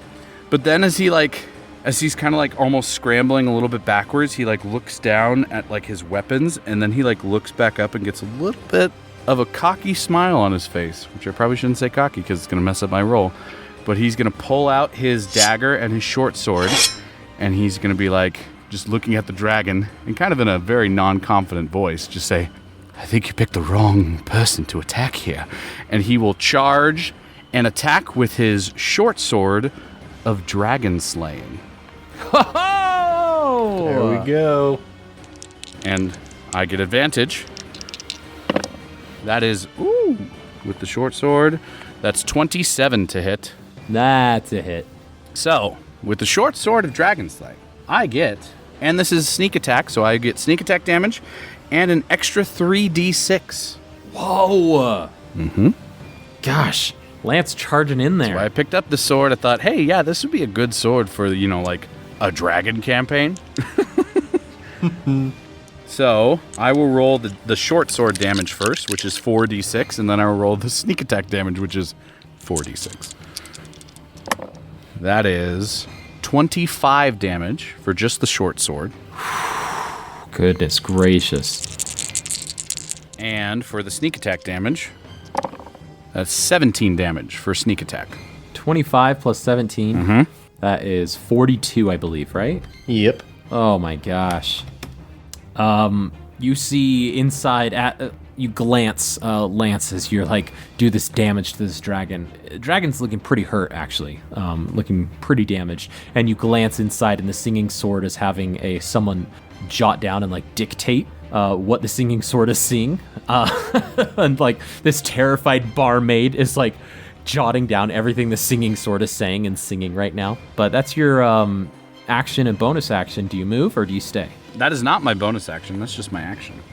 But then as he's kind of almost scrambling a little bit backwards, he looks down at his weapons, and then he looks back up and gets a little bit of a cocky smile on his face, which I probably shouldn't say cocky because it's going to mess up my roll. But he's going to pull out his dagger and his short sword, and he's going to be just looking at the dragon and kind of in a very non-confident voice, just say, I think you picked the wrong person to attack here. And he will charge and attack with his short sword of dragon slaying. Ho-ho! There we go. And I get advantage. That is, with the short sword, that's 27 to hit. That's a hit. So, with the short sword of dragon slay, I get, and this is sneak attack, so I get sneak attack damage and an extra 3d6. Whoa! Mm-hmm. Gosh, Lance charging in there. So I picked up the sword. I thought, hey, yeah, this would be a good sword for, a dragon campaign. So I will roll the short sword damage first, which is 4d6, and then I will roll the sneak attack damage, which is 4d6. That is 25 damage for just the short sword. Goodness gracious. And for the sneak attack damage, that's 17 damage for sneak attack. 25 plus 17. Mm-hmm. That is 42, I believe, right? Yep. Oh my gosh. You see inside you glance, Lance, as you're do this damage to this dragon. Dragon's looking pretty hurt, actually. Looking pretty damaged. And you glance inside, and the singing sword is having someone jot down and dictate what the singing sword is seeing. And this terrified barmaid is jotting down everything the singing sword is saying and singing right now. But that's your action and bonus action. Do you move or do you stay? That is not my bonus action. That's just my action.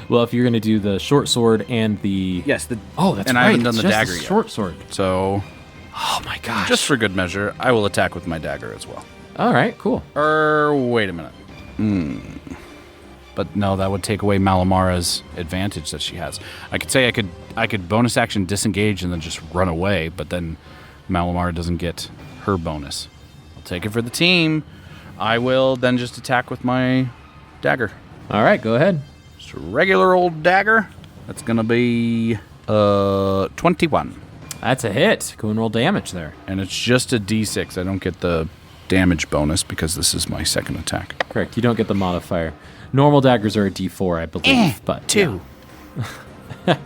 Well, if you're going to do the short sword and the... Yes. That's and right. I haven't done the just dagger yet. Short sword. So... Oh my gosh. Just for good measure, I will attack with my dagger as well. All right, cool. Wait a minute. But no, that would take away Malamara's advantage that she has. I could say I could bonus action disengage and then just run away, but then Malamara doesn't get her bonus. I'll take it for the team. I will then just attack with my dagger. All right, go ahead. Just a regular old dagger. That's gonna be 21. That's a hit. Go and roll damage there. And it's just a d6. I don't get the damage bonus because this is my second attack. Correct. You don't get the modifier. Normal daggers are a d4, I believe. But 2. Yeah.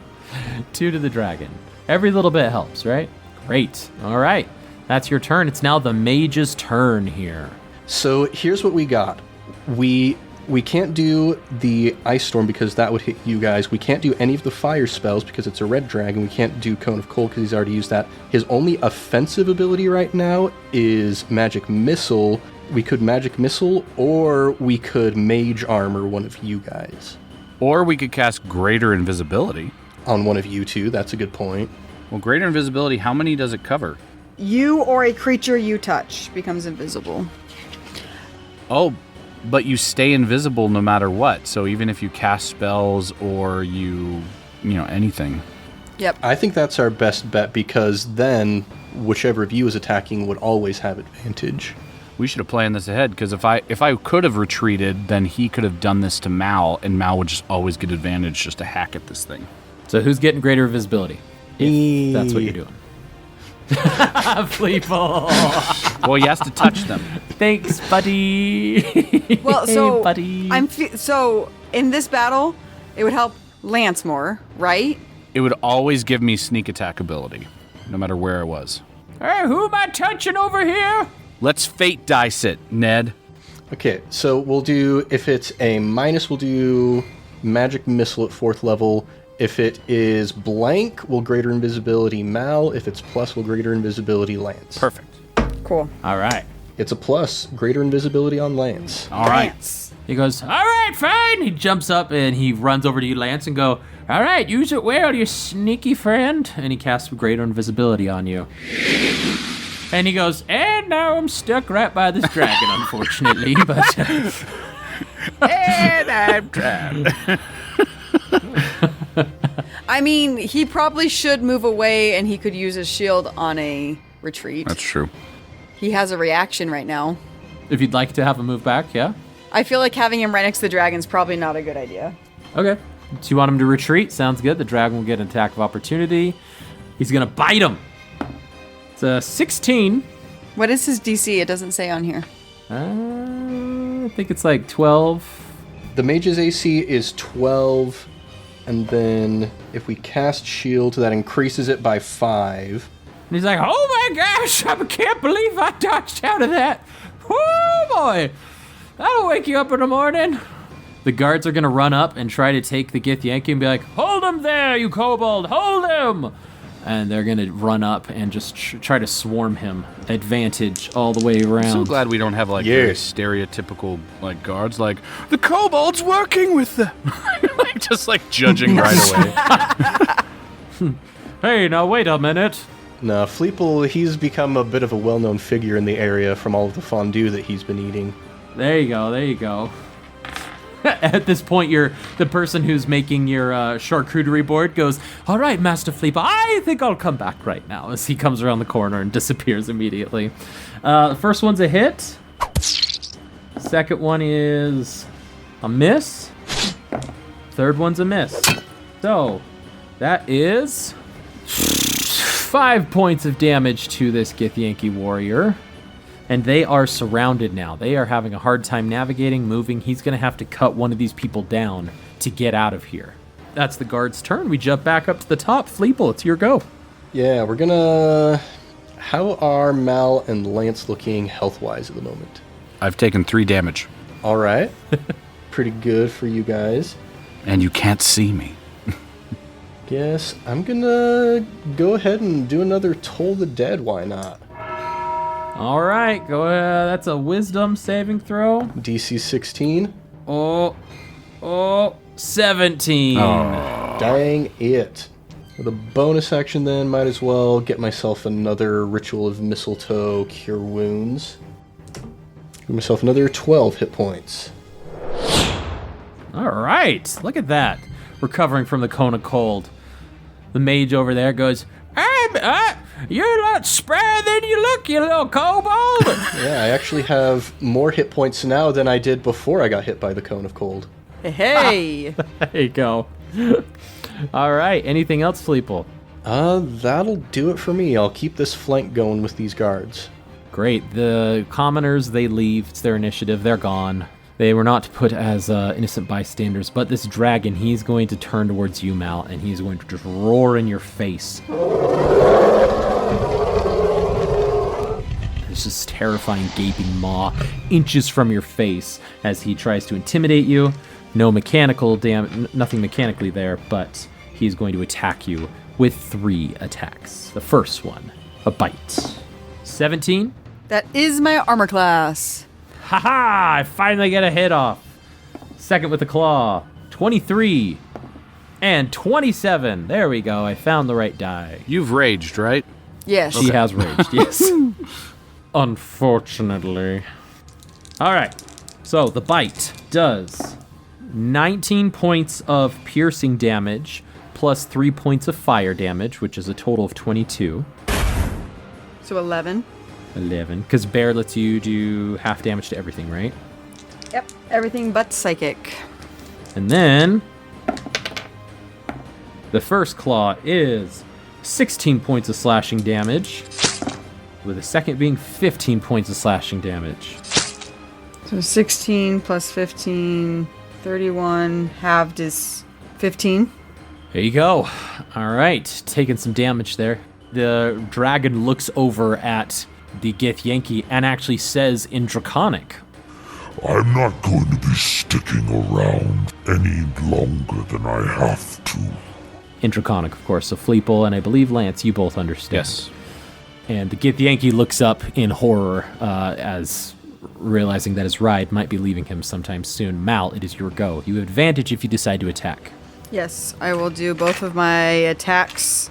2 to the dragon. Every little bit helps, right? Great. All right. That's your turn. It's now the mage's turn here. So here's what we got. We can't do the ice storm because that would hit you guys. We can't do any of the fire spells because it's a red dragon. We can't do cone of cold because he's already used that. His only offensive ability right now is magic missile. We could magic missile, or we could mage armor one of you guys. Or we could cast greater invisibility. On one of you two, that's a good point. Well, greater invisibility, how many does it cover? You or a creature you touch becomes invisible. Oh, but you stay invisible no matter what. So even if you cast spells or you anything. Yep. I think that's our best bet because then whichever of you is attacking would always have advantage. We should have planned this ahead because if I could have retreated, then he could have done this to Mal, and Mal would just always get advantage just to hack at this thing. So who's getting greater visibility? If that's what you're doing. Fleeple. Well, he has to touch them. Thanks, buddy. Well, so buddy. So in this battle, it would help Lance more, right? It would always give me sneak attack ability, no matter where I was. Hey, who am I touching over here? Let's fate dice it, Ned. Okay, so we'll do, if it's a minus, we'll do magic missile at 4th level. If it is blank, we'll greater invisibility Mal. If it's plus, we'll greater invisibility Lance. Perfect. Cool. All right. It's a plus, greater invisibility on Lance. All right. Lance. He goes, all right, fine. He jumps up and he runs over to you, Lance, and go, all right, use it well, you sneaky friend. And he casts greater invisibility on you. And he goes, and now I'm stuck right by this dragon, unfortunately. But And I'm trapped. I mean, he probably should move away and he could use his shield on a retreat. That's true. He has a reaction right now. if you'd like to have him move back, yeah? I feel like having him right next to the dragon's probably not a good idea. Okay. So you want him to retreat? Sounds good. The dragon will get an attack of opportunity. He's going to bite him. It's a 16. What is his DC? It doesn't say on here. I think it's like 12. The mage's AC is 12, and then if we cast shield, that increases it by 5. And he's like, oh my gosh, I can't believe I dodged out of that. Oh boy, that'll wake you up in the morning. The guards are going to run up and try to take the Githyanki and be like, hold him there, you kobold, hold him. And they're going to run up and just try to swarm him. Advantage all the way around. I'm so glad we don't have like very stereotypical like guards like the kobold's working with them. Like just like judging right away. Hey, now wait a minute. No, Fleeple, he's become a bit of a well-known figure in the area from all of the fondue that he's been eating. There you go, there you go. At this point, the person who's making your charcuterie board goes, all right, Master Fleeple, I think I'll come back right now, as he comes around the corner and disappears immediately. The first one's a hit. Second one is a miss. Third one's a miss. So, that is 5 points of damage to this Githyanki warrior. And they are surrounded now. They are having a hard time navigating, moving. He's going to have to cut one of these people down to get out of here. That's the guard's turn. We jump back up to the top. Fleeple, it's your go. Yeah, we're gonna... How are Mal and Lance looking health-wise at the moment? I've taken 3 damage. All right. Pretty good for you guys. And you can't see me. Guess I'm gonna go ahead and do another Toll the Dead. Why not? All right, go ahead. That's a wisdom saving throw. DC 16. Oh, 17. Dang it. With a bonus action then, might as well get myself another Ritual of Mistletoe Cure Wounds. Give myself another 12 hit points. All right, look at that. Recovering from the cone of cold. The mage over there goes, you're a lot spreader than you look, you little kobold. Yeah, I actually have more hit points now than I did before I got hit by the cone of cold. Hey! There you go. All right, anything else, Fleeple? That'll do it for me. I'll keep this flank going with these guards. Great. The commoners, they leave. It's their initiative. They're gone. They were not put as innocent bystanders, but this dragon, he's going to turn towards you, Mal, and he's going to just roar in your face. There's this terrifying gaping maw inches from your face as he tries to intimidate you. No mechanical nothing mechanically there, but he's going to attack you with 3 attacks. The first one, a bite. 17. That is my armor class. Haha! I finally get a hit off. Second with the claw. 23. And 27. There we go. I found the right die. You've raged, right? Yes. She has raged, yes. Unfortunately. All right. So the bite does 19 points of piercing damage plus 3 points of fire damage, which is a total of 22. So 11. 11. Because Bear lets you do half damage to everything, right? Yep. Everything but psychic. And then the first claw is 16 points of slashing damage, with the second being 15 points of slashing damage. So 16 plus 15, 31, halved is 15. There you go. All right, taking some damage there. The dragon looks over at the Githyanki and actually says in Draconic, I'm not going to be sticking around any longer than I have to. in Draconic, of course. So Fleeple and I believe Lance, you both understand. Yes. And the Githyanki looks up in horror as realizing that his ride might be leaving him sometime soon. Mal, it is your go. You have advantage if you decide to attack. Yes, I will do both of my attacks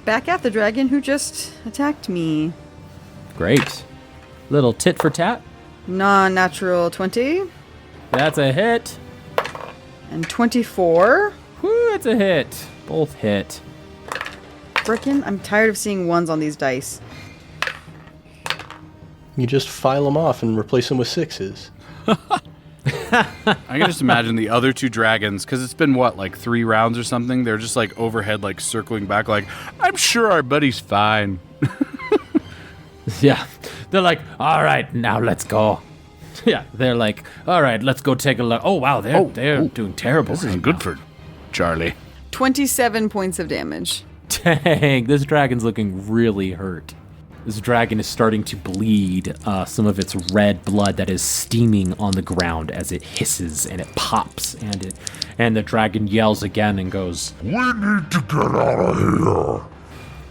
back at the dragon who just attacked me. Great. Little tit for tat. Non-natural 20 That's a hit. and 24. Whew, that's a hit. Both hit. Frickin', I'm tired of seeing ones on these dice. You just file them off and replace them with 6s. I can just imagine the other 2 dragons, because it's been, what, like 3 rounds or something? They're just, like, overhead, like, circling back, like, I'm sure our buddy's fine. Yeah. They're like, all right, now let's go. Yeah, they're like, all right, let's go take a look. Oh, wow, they're doing terrible. This isn't good for Charlie. 27 points of damage. Dang, this dragon's looking really hurt. This dragon is starting to bleed some of its red blood that is steaming on the ground as it hisses and it pops, and the dragon yells again and goes, We need to get out of here.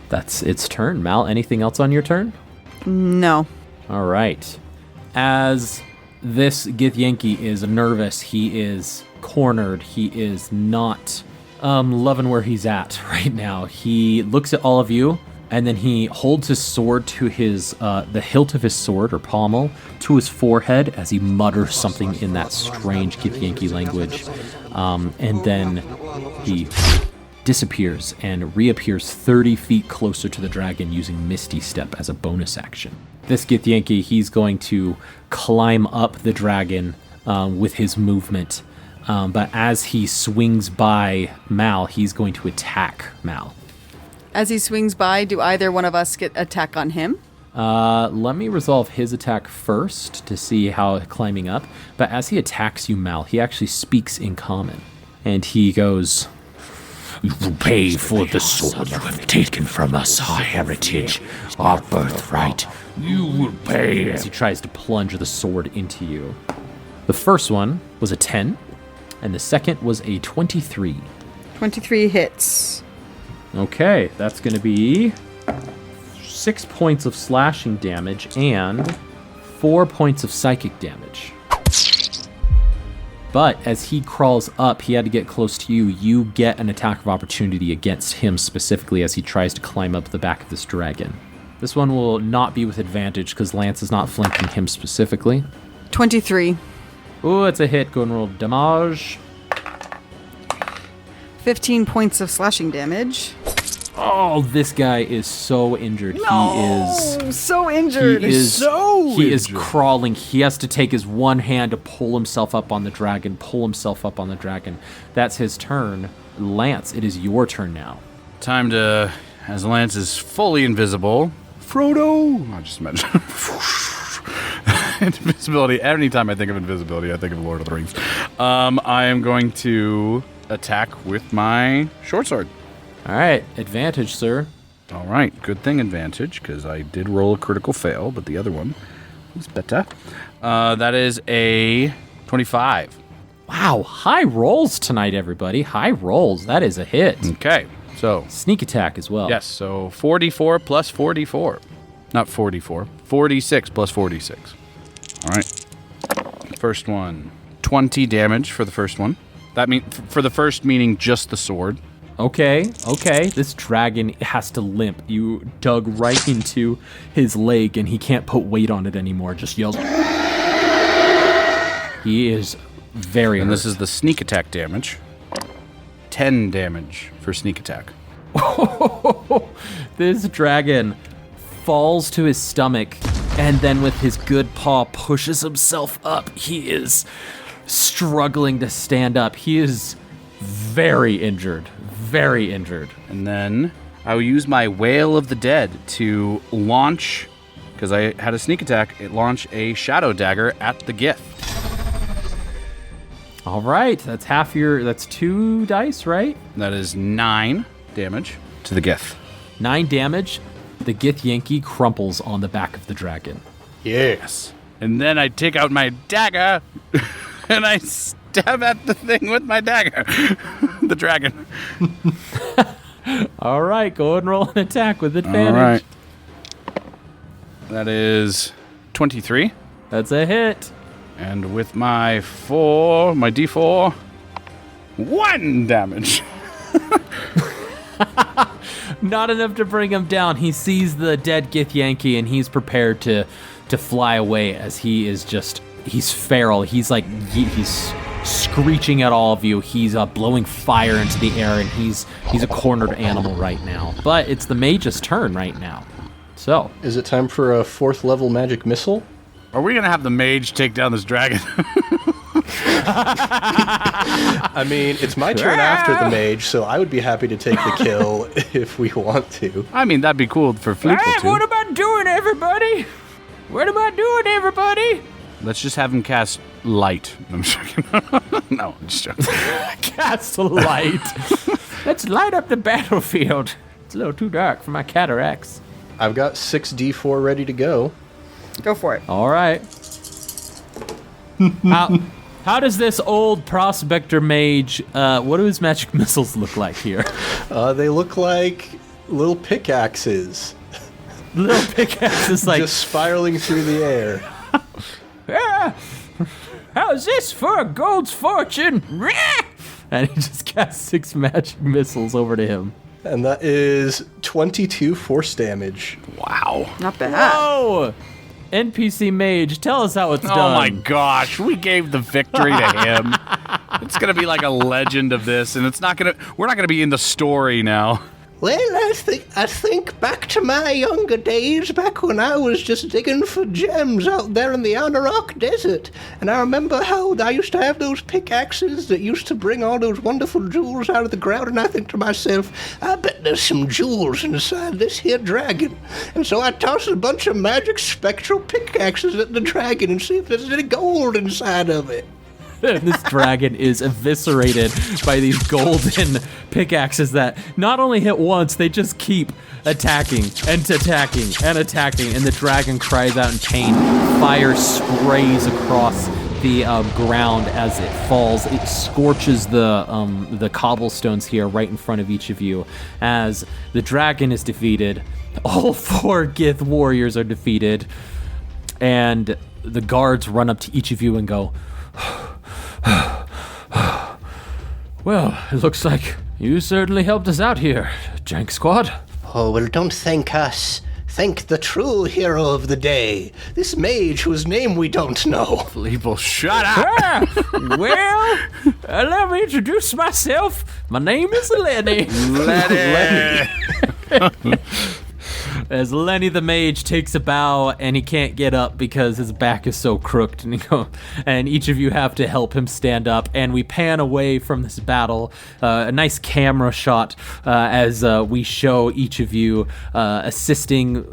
That's its turn. Mal, anything else on your turn? No. All right. As this Githyanki is nervous, he is cornered, he is not loving where he's at right now. He looks at all of you, and then he holds his sword to his, the hilt of his sword, or pommel, to his forehead as he mutters something in that strange Githyanki language. And then he disappears and reappears 30 feet closer to the dragon using Misty Step as a bonus action. This Githyanki, he's going to climb up the dragon with his movement. But as he swings by Mal, he's going to attack Mal. As he swings by, do either one of us get attack on him? Let me resolve his attack first to see how climbing up. But as he attacks you, Mal, he actually speaks in common. And he goes, You will pay for the sword you have taken from us, our heritage, our birthright. You will pay. as he tries to plunge the sword into you. The first one was a 10, and the second was a 23. 23 hits. Okay, that's going to be 6 points of slashing damage and 4 points of psychic damage. But as he crawls up, he had to get close to you. You get an attack of opportunity against him specifically as he tries to climb up the back of this dragon. This one will not be with advantage because Lance is not flanking him specifically. 23. Ooh, it's a hit. Go and roll damage. 15 points of slashing damage. Oh, this guy is so injured. So injured. He is crawling. He has to take his one hand to pull himself up on the dragon, That's his turn. Lance, it is your turn now. Time to, as Lance is fully invisible, Frodo! I just mentioned invisibility. Anytime I think of invisibility, I think of Lord of the Rings. I am going to attack with my short sword. All right, advantage, sir. All right, good thing advantage, because I did roll a critical fail, but the other one was better. That is a 25. Wow, high rolls tonight, everybody. High rolls. That is a hit. Okay, so. Sneak attack as well. Yes, so 44 plus 44. Not 44. 46 plus 46. All right. First one. 20 damage for the first one. That means for the first, meaning just the sword. Okay. This dragon has to limp. You dug right into his leg, and he can't put weight on it anymore. Just yells. He is very hurt. And this is the sneak attack damage. 10 damage for sneak attack. This dragon falls to his stomach, and then with his good paw pushes himself up. He is struggling to stand up. He is very injured. And then I will use my Wail of the Dead to launch, because I had a sneak attack, launch a Shadow Dagger at the Gith. All right, that's 2 dice, right? That is 9 damage to the Gith. 9 damage. The Gith Yankee crumples on the back of the dragon. Yes. And then I take out my dagger and I stab at the thing with my dagger. The dragon. All right, go ahead and roll an attack with advantage. All right. That is 23. That's a hit. And with my D4, 1 damage. Not enough to bring him down. He sees the dead Gith Yankee, and he's prepared to fly away as he's feral. He's screeching at all of you. He's blowing fire into the air, and he's a cornered animal right now. But it's the mage's turn right now. So, is it time for a 4th level magic missile? Are we going to have the mage take down this dragon? I mean, it's my turn after the mage, so I would be happy to take the kill if we want to. I mean, that'd be cool for Fleeple too. What am I doing, everybody? Let's just have him cast light. I'm joking. No, I'm just joking. Cast light. Let's light up the battlefield. It's a little too dark for my cataracts. I've got 6d4 ready to go. Go for it. All right. How does this old prospector mage, what do his magic missiles look like here? They look like little pickaxes. Little pickaxes like... just spiraling through the air. How's this for a gold's fortune? And he just casts 6 magic missiles over to him. And that is 22 force damage. Wow. Not bad. Whoa! NPC mage, tell us how it's done. Oh my gosh, we gave the victory to him. It's gonna be like a legend of this, and we're not gonna be in the story now. Well, I think back to my younger days, back when I was just digging for gems out there in the Anarok Desert. And I remember how I used to have those pickaxes that used to bring all those wonderful jewels out of the ground. And I think to myself, I bet there's some jewels inside this here dragon. And so I tossed a bunch of magic spectral pickaxes at the dragon and see if there's any gold inside of it. And this dragon is eviscerated by these golden pickaxes that not only hit once, they just keep attacking and attacking and attacking, and the dragon cries out in pain. Fire sprays across the ground as it falls. It scorches the cobblestones here right in front of each of you. As the dragon is defeated, all 4 Gith warriors are defeated, and the guards run up to each of you and go, well, it looks like you certainly helped us out here, Jhank Squad. Oh, well, don't thank us. Thank the true hero of the day, this mage whose name we don't know. Fleeple, shut up! Well, let me introduce myself. My name is Lenny. Lenny. As Lenny the mage takes a bow and he can't get up because his back is so crooked, and each of you have to help him stand up, and we pan away from this battle, a nice camera shot as we show each of you assisting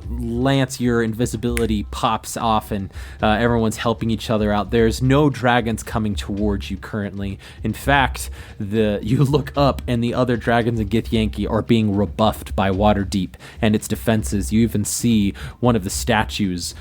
Lance. Your invisibility pops off and everyone's helping each other out. There's no dragons coming towards you currently. In fact, you look up and the other dragons in Githyanki are being rebuffed by Waterdeep and its defenses. You even see one of the statues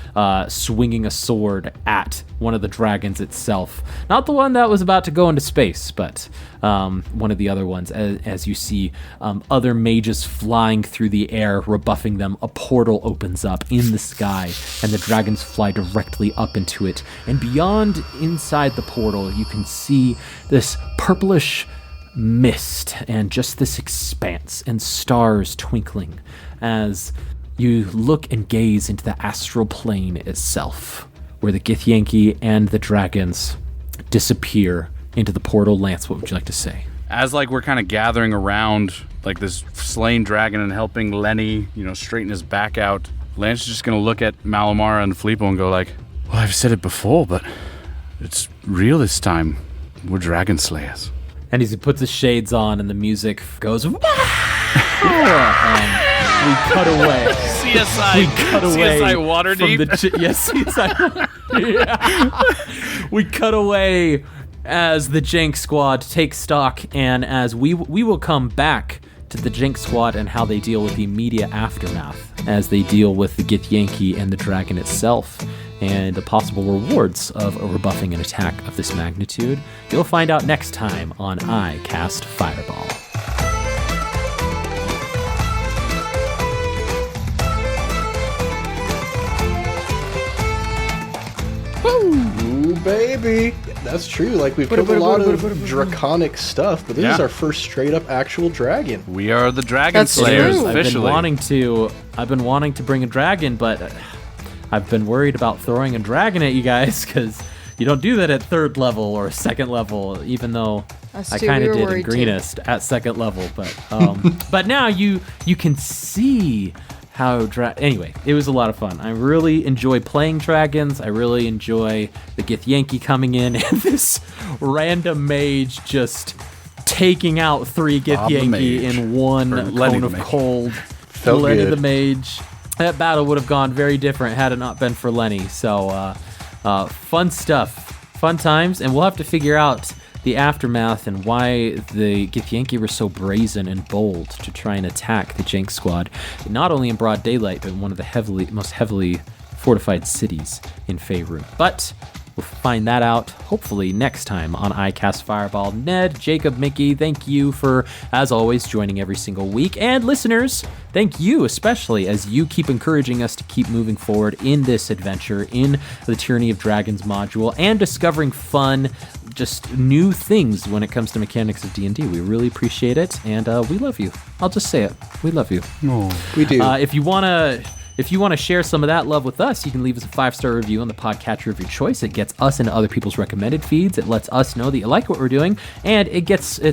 swinging a sword at one of the dragons itself. Not the one that was about to go into space, but one of the other ones. As you see other mages flying through the air, rebuffing them, a portal opens up in the sky, and the dragons fly directly up into it. And beyond, inside the portal, you can see this purplish mist and just this expanse and stars twinkling as you look and gaze into the astral plane itself, where the Githyanki and the dragons disappear into the portal. Lance, what would you like to say? As we're kind of gathering around this slain dragon and helping Lenny, straighten his back out, Lance is just gonna look at Malamara and Fleeple and go well, I've said it before, but it's real this time. We're dragon slayers. And as he puts his shades on and the music goes, we cut away. CSI. We cut away. CSI Waterdeep. Yes, CSI. We cut away as the Jhank Squad takes stock, and as we will come back to the Jhank Squad and how they deal with the immediate aftermath, as they deal with the Githyanki and the dragon itself, and the possible rewards of rebuffing an attack of this magnitude. You'll find out next time on I Cast Fireball. Ooh, baby. That's true. We've killed a lot of draconic stuff, but this is our first straight up actual dragon. We are the dragon That's slayers true. officially. I've been wanting to bring a dragon, but I've been worried about throwing a dragon at you guys because you don't do that at 3rd level or 2nd level, even though Us I too, kind we of were did in worried too. Greenest at 2nd level. But but now you can see how anyway, it was a lot of fun. I really enjoy playing dragons. I really enjoy the Githyanki coming in and this random mage just taking out 3 Githyanki in one Lenny cone of the Mage. cold. Felt Lenny good. the mage. That battle would have gone very different had it not been for Lenny. So fun stuff, fun times, and we'll have to figure out the aftermath and why the Githyanki were so brazen and bold to try and attack the Jhank Squad, not only in broad daylight, but in one of the most heavily fortified cities in Faerun. But we'll find that out, hopefully, next time on I Cast Fireball. Ned, Jacob, Mickey, thank you for, as always, joining every single week. And listeners, thank you especially as you keep encouraging us to keep moving forward in this adventure, in the Tyranny of Dragons module, and discovering fun, just new things when it comes to mechanics of D&D. We really appreciate it, and we love you. I'll just say it. We love you. We do. If you want to share some of that love with us, you can leave us a 5-star review on the podcatcher of your choice. It gets us into other people's recommended feeds. It lets us know that you like what we're doing, and it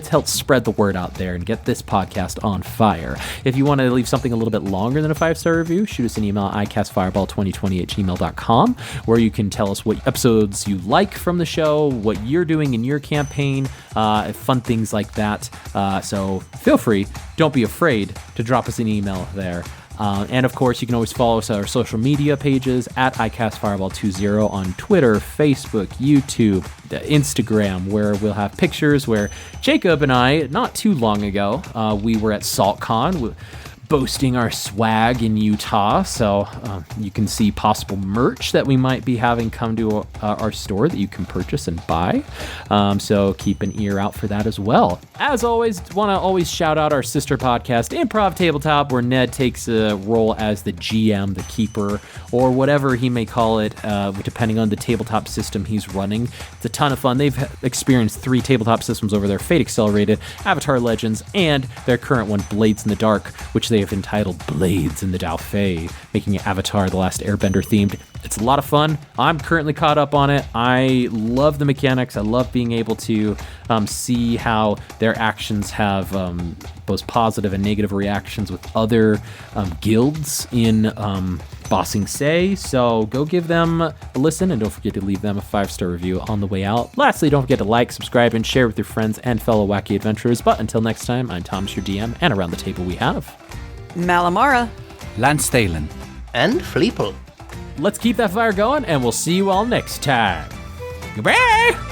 helps spread the word out there and get this podcast on fire. If you want to leave something a little bit longer than a 5-star review, shoot us an email at icastfireball2020@gmail.com, where you can tell us what episodes you like from the show, what you're doing in your campaign, fun things like that. So feel free, don't be afraid to drop us an email there. And of course, you can always follow us on our social media pages at iCastFireball20 on Twitter, Facebook, YouTube, Instagram, where we'll have pictures where Jacob and I, not too long ago, we were at SaltCon boasting our swag in Utah, so you can see possible merch that we might be having come to our store that you can purchase and buy, so keep an ear out for that as well. As always, want to always shout out our sister podcast, Improv Tabletop, where Ned takes a role as the GM, the keeper, or whatever he may call it, depending on the tabletop system he's running. It's a ton of fun. They've experienced 3 tabletop systems over there: Fate Accelerated, Avatar Legends, and their current one, Blades in the Dark, which they have entitled Blades in the Dauphin, making it Avatar The Last Airbender themed. It's a lot of fun. I'm currently caught up on it. I love the mechanics. I love being able to see how their actions have both positive and negative reactions with other guilds in Bossing Say. So go give them a listen, and don't forget to leave them a 5-star review on the way out. Lastly, don't forget to like, subscribe, and share with your friends and fellow wacky adventurers. But until next time, I'm Thomas, your DM, and around the table we have Malamara. Lance Thalen. And Fleeple. Let's keep that fire going, and we'll see you all next time. Goodbye!